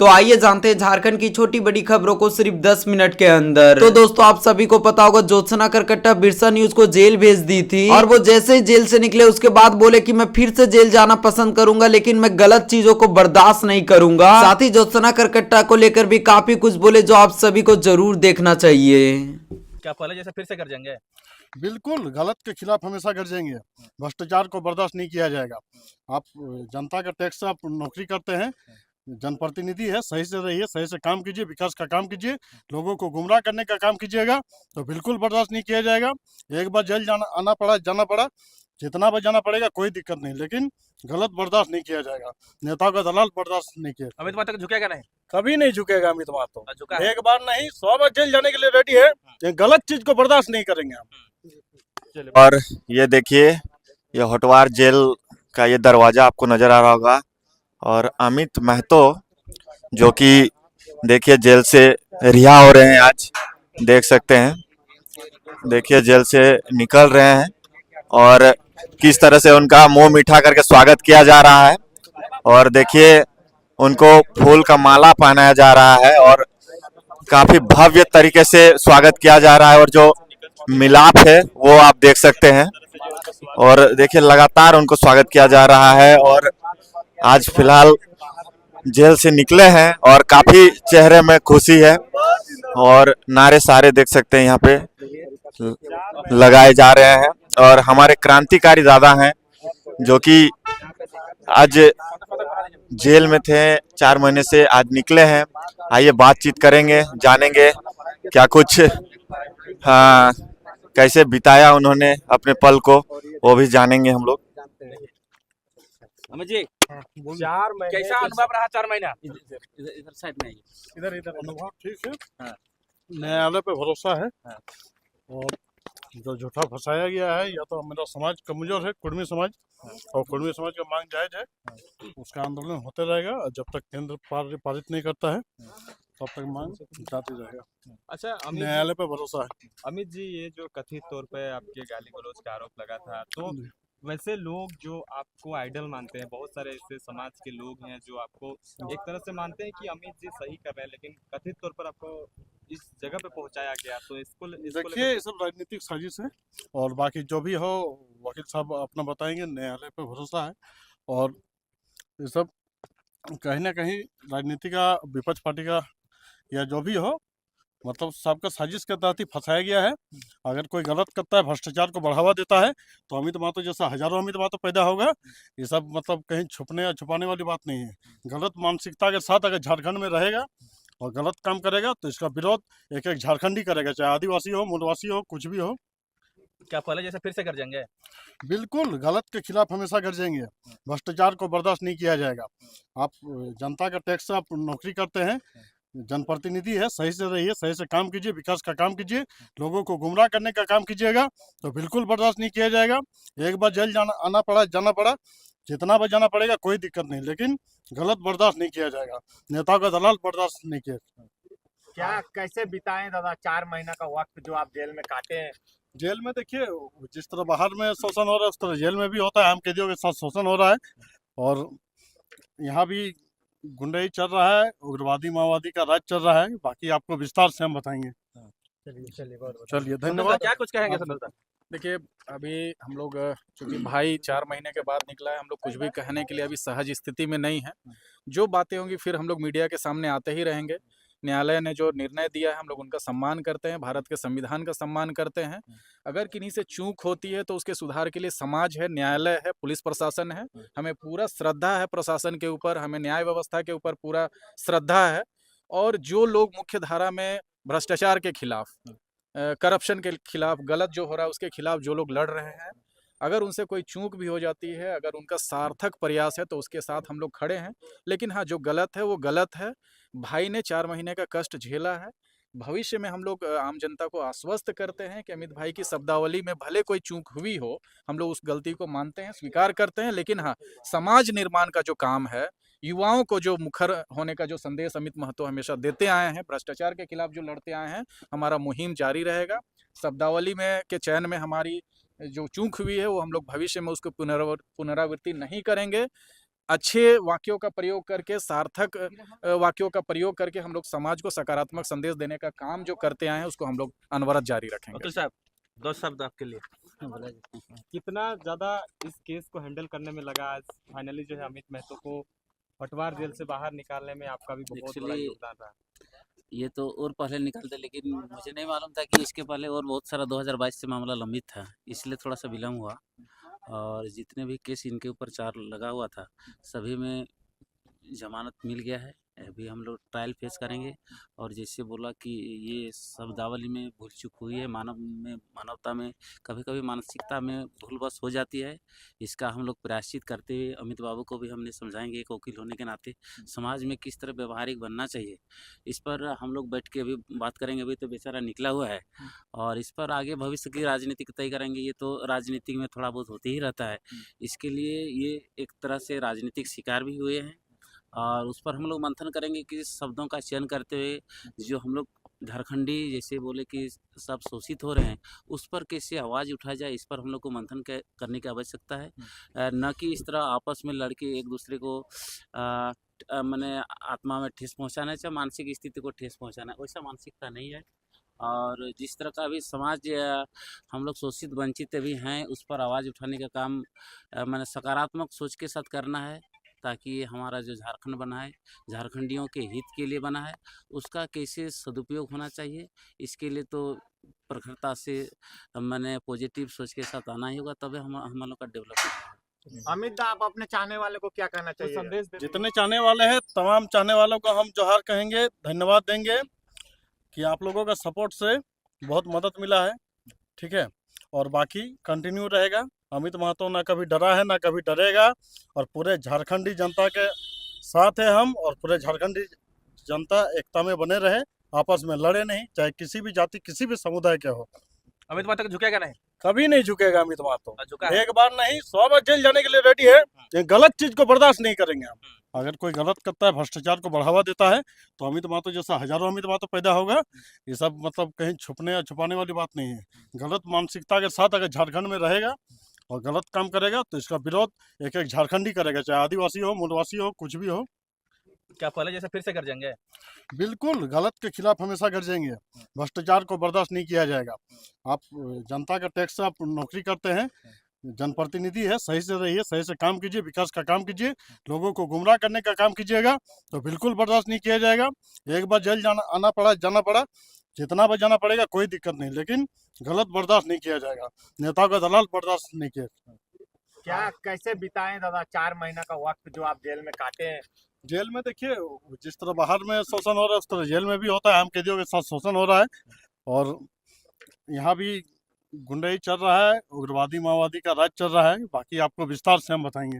तो आइए जानते हैं झारखंड की छोटी बड़ी खबरों को सिर्फ 10 मिनट के अंदर। तो दोस्तों आप सभी को पता होगा ज्योत्सना करकट्टा बिरसा न्यूज को जेल भेज दी थी और वो जैसे ही जेल से निकले उसके बाद बोले कि मैं फिर से जेल जाना पसंद करूंगा, लेकिन मैं गलत चीजों को बर्दाश्त नहीं करूंगा। साथ ही ज्योत्सना करकट्टा को लेकर भी काफी कुछ बोले जो आप सभी को जरूर देखना चाहिए। क्या पहले जैसे फिर से कर जाएंगे? बिल्कुल गलत के खिलाफ हमेशा गरजेंगे। भ्रष्टाचार को बर्दाश्त नहीं किया जाएगा। आप जनता का टैक्स से आप नौकरी करते हैं, जनप्रतिनिधि है, सही से रहिए, सही से काम कीजिए, विकास का काम कीजिए, लोगों को गुमराह करने का काम कीजिएगा तो बिल्कुल बर्दाश्त नहीं किया जाएगा। एक बार जेल जाना पड़ा, जितना बार जाना पड़ेगा कोई दिक्कत नहीं, लेकिन गलत बर्दाश्त नहीं किया जाएगा। नेताओं का दलाल बर्दाश्त नहीं किया। अमित माता झुकेगा नहीं? कभी नहीं झुकेगा अमित मातो। झुका एक बार नहीं 100 बार जेल जाने के लिए रेडी है। ये गलत चीज को बर्दाश्त नहीं करेंगे हम। और ये देखिए, ये होटवार जेल का ये दरवाजा आपको नजर आ रहा होगा और अमित महतो जो कि देखिए जेल से रिहा हो रहे हैं, आज देख सकते हैं। देखिए जेल से निकल रहे हैं और किस तरह से उनका मुंह मीठा करके स्वागत किया जा रहा है। और देखिए उनको फूल का माला पहनाया जा रहा है और काफी भव्य तरीके से स्वागत किया जा रहा है। और जो मिलाप है वो आप देख सकते हैं और देखिए लगातार उनको स्वागत किया जा रहा है। और आज फिलहाल जेल से निकले हैं और काफी चेहरे में खुशी है और नारे सारे देख सकते हैं यहाँ पे लगाए जा रहे हैं। और हमारे क्रांतिकारी दादा हैं जो कि आज जेल में थे 4 महीने से, आज निकले हैं। आइए बातचीत करेंगे, जानेंगे क्या कुछ कैसे बिताया उन्होंने अपने पल को, वो भी जानेंगे हम लोग। अमित जी, 4 महीने कैसा अनुभव रहा? 4 महीना इधर साइड में, इधर अनुभव ठीक है। न्यायालय पे भरोसा है और जो झूठा फंसाया गया है या तो मेरा समाज कमजोर है, कुर्मी समाज, और कुर्मी समाज का मांग जायज है, उसका आंदोलन होते रहेगा और जब तक केंद्र पारित नहीं करता है तब तक मांग जाती रहेगा। अच्छा न्यायालय पे भरोसा है। अमित जी, ये जो कथित तौर पे आपके गाली गलौज का आरोप लगा था, तो वैसे लोग जो आपको आइडल मानते हैं, बहुत सारे ऐसे समाज के लोग हैं जो आपको एक तरह से मानते हैं कि अमित जी सही कर रहे हैं, लेकिन कथित तौर पर आपको इस जगह पे पहुंचाया गया, तो इसको देखिए ये सब राजनीतिक साजिश है और बाकी जो भी हो वकील साहब अपना बताएंगे। न्यायालय पे भरोसा है और ये सब कहीं ना कहीं राजनीति का, विपक्ष पार्टी का या जो भी हो, मतलब सबका साजिश के तहत ही फंसाया गया है। अगर कोई गलत करता है, भ्रष्टाचार को बढ़ावा देता है तो अमित मातो जैसा हजारों अमित मातो पैदा होगा। ये सब मतलब कहीं छुपने या छुपाने वाली बात नहीं है। गलत मानसिकता के साथ अगर झारखंड में रहेगा और गलत काम करेगा तो इसका विरोध एक एक झारखंडी करेगा, चाहे आदिवासी हो, मूलवासी हो, कुछ भी हो। क्या पहले जैसे फिर से कर जाएंगे? बिल्कुल गलत के खिलाफ हमेशा गरजेंगे। भ्रष्टाचार को बर्दाश्त नहीं किया जाएगा। आप जनता का टैक्स से आप नौकरी करते हैं, जनप्रतिनिधि है, सही से रहिए, सही से काम कीजिए, विकास का काम कीजिए, लोगों को गुमराह करने का काम कीजिएगा तो बिल्कुल बर्दाश्त नहीं किया जाएगा। एक बार जेल जाना पड़ा, जितना बार जाना पड़ेगा कोई दिक्कत नहीं, लेकिन गलत बर्दाश्त नहीं किया जाएगा। नेताओं का दलाल बर्दाश्त नहीं किया। क्या कैसे बिताएं दादा 4 महीना का वक्त जो आप जेल में काटे हैं? जेल में देखिए जिस तरह बाहर में शोषण हो रहा है उस तरह जेल में भी होता है। आम कैदियों के साथ शोषण हो रहा है और यहाँ भी गुंडाई चल रहा है, उग्रवादी माओवादी का राज चल रहा है। बाकी आपको विस्तार से हम बताएंगे। चलिए धन्यवाद। क्या कुछ कहेंगे सर? देखिए अभी हम लोग चूंकि भाई 4 महीने के बाद निकला है, हम लोग कुछ भी कहने के लिए अभी सहज स्थिति में नहीं है। जो बातें होंगी फिर हम लोग मीडिया के सामने आते ही रहेंगे। न्यायालय ने जो निर्णय दिया है हम लोग उनका सम्मान करते हैं, भारत के संविधान का सम्मान करते हैं। अगर किन्हीं से चूक होती है तो उसके सुधार के लिए समाज है, न्यायालय है, पुलिस प्रशासन है। हमें पूरा श्रद्धा है प्रशासन के ऊपर, हमें न्याय व्यवस्था के ऊपर पूरा श्रद्धा है। और जो लोग मुख्य धारा में भ्रष्टाचार के खिलाफ, करप्शन के खिलाफ, गलत जो हो रहा है उसके खिलाफ जो लोग लड़ रहे हैं, अगर उनसे कोई चूक भी हो जाती है, अगर उनका सार्थक प्रयास है तो उसके साथ हम लोग खड़े हैं। लेकिन हाँ, जो गलत है वो गलत है। भाई ने 4 महीने का कष्ट झेला है। भविष्य में हम लोग आम जनता को आश्वस्त करते हैं कि अमित भाई की शब्दावली में भले कोई चूक हुई हो, हम लोग उस गलती को मानते हैं, स्वीकार करते हैं। लेकिन हाँ, समाज निर्माण का जो काम है, युवाओं को जो मुखर होने का जो संदेश अमित महतो हमेशा देते आए हैं, भ्रष्टाचार के खिलाफ जो लड़ते आए हैं, हमारा मुहिम जारी रहेगा। शब्दावली में के चयन में हमारी जो चूक हुई है वो हम लोग भविष्य में उसको पुनरावृत्ति नहीं करेंगे। अच्छे वाक्यों का प्रयोग करके, सार्थक वाक्यों का प्रयोग करके हम लोग समाज को सकारात्मक संदेश देने का काम जो करते आए हैं उसको हम लोग अनवरत जारी रखेंगे। अतुल साहब 2 शब्द आपके लिए। कितना ज़्यादा इस केस को हैंडल करने में लगा आज फाइनली जो है अमित महतो को हटवार जेल से बाहर निकालने में आपका भी बहुत बड़ा Actually, योगदान रहा। ये तो और पहले निकलते, लेकिन मुझे नहीं मालूम था कि इसके पहले और बहुत सारा 2022 से मामला लंबित था, इसलिए थोड़ा सा विलम्ब हुआ। और जितने भी केस इनके ऊपर चार लगा हुआ था, सभी में जमानत मिल गया है। अभी हम लोग ट्रायल फेस करेंगे। और जैसे बोला कि ये शब्दावली में भूल चूक हुई है, मानवता में कभी कभी मानसिकता में भूल बस हो जाती है। इसका हम लोग प्रायश्चित करते हुए अमित बाबू को भी हमने समझाएंगे, एक वकील होने के नाते समाज में किस तरह व्यवहारिक बनना चाहिए, इस पर हम लोग बैठ के अभी बात करेंगे। अभी तो बेचारा निकला हुआ है और इस पर आगे भविष्य की राजनीति तय करेंगे। ये तो राजनीति में थोड़ा बहुत होते ही रहता है। इसके लिए ये एक तरह से राजनीतिक शिकार भी हुए हैं और उस पर हम लोग मंथन करेंगे कि शब्दों का चयन करते हुए जो हम लोग झारखंडी जैसे बोले कि सब शोषित हो रहे हैं, उस पर कैसे आवाज़ उठाया जाए, इस पर हम लोग को मंथन करने की आवश्यकता है। न कि इस तरह आपस में लड़के एक दूसरे को मैंने आत्मा में ठेस पहुंचाना, चाहे मानसिक स्थिति को ठेस पहुंचाना, वैसा मानसिकता नहीं है। और जिस तरह का अभी समाज हम लोग शोषित वंचित भी हैं, उस पर आवाज़ उठाने का काम मैंने सकारात्मक सोच के साथ करना है, ताकि हमारा जो झारखंड बना है, झारखंडियों के हित के लिए बना है, उसका कैसे सदुपयोग होना चाहिए, इसके लिए तो प्रखरता से मैंने पॉजिटिव सोच के साथ आना ही होगा, तभी हम लोग का डेवलपमेंट। अमित दा, आप अपने चाहने वाले को क्या कहना तो चाहिए? संदेश दे जितने चाहने वाले हैं तमाम चाहने वालों को हम जोहार कहेंगे, धन्यवाद देंगे कि आप लोगों का सपोर्ट से बहुत मदद मिला है। ठीक है, और बाकी कंटिन्यू रहेगा। अमित महतो ना कभी डरा है ना कभी डरेगा, और पूरे झारखंडी जनता के साथ है हम, और पूरे झारखंडी जनता एकता में बने रहे, आपस में लड़े नहीं, चाहे किसी भी जाति किसी भी समुदाय के हो। अमित महतो झुकेगा नहीं? कभी नहीं झुकेगा अमित महतो, झुका है। एक बार नहीं 100 बार जेल जाने के लिए रेडी है। ये गलत चीज को बर्दाश्त नहीं करेंगे हम। अगर कोई गलत करता है, भ्रष्टाचार को बढ़ावा देता है, तो अमित महतो जैसा हजारों अमित महतो पैदा होगा। ये सब मतलब कहीं छुपने या छुपाने वाली बात नहीं है। गलत मानसिकता के साथ अगर झारखंड में रहेगा और गलत काम करेगा तो इसका विरोध एक एक झारखंडी करेगा, चाहे आदिवासी हो, मूलवासी हो, कुछ भी हो। क्या पहले जैसे फिर से कर जाएंगे? बिल्कुल, गलत के खिलाफ हमेशा गरजेंगे। भ्रष्टाचार को बर्दाश्त नहीं किया जाएगा। आप जनता का टैक्स से आप नौकरी करते हैं, जनप्रतिनिधि है, सही से रहिए, सही से काम कीजिए, विकास का काम कीजिए। लोगों को गुमराह करने का काम कीजिएगा तो बिल्कुल बर्दाश्त नहीं किया जाएगा। एक बार जेल जाना पड़ा, जितना बार जाना पड़ेगा कोई दिक्कत नहीं, लेकिन गलत बर्दाश्त नहीं किया जाएगा। नेताओं का दलाल बर्दाश्त नहीं किया। क्या कैसे बिताएं दादा 4 महीना का वक्त जो आप जेल में काटे हैं? जेल में देखिए, जिस तरह बाहर में शोषण हो रहा है उस तरह जेल में भी होता है। आम कैदियों के साथ शोषण हो रहा है, और यहाँ भी गुंडाई चल रहा है, उग्रवादी माओवादी का राज चल रहा है। बाकी आपको विस्तार से हम बताएंगे।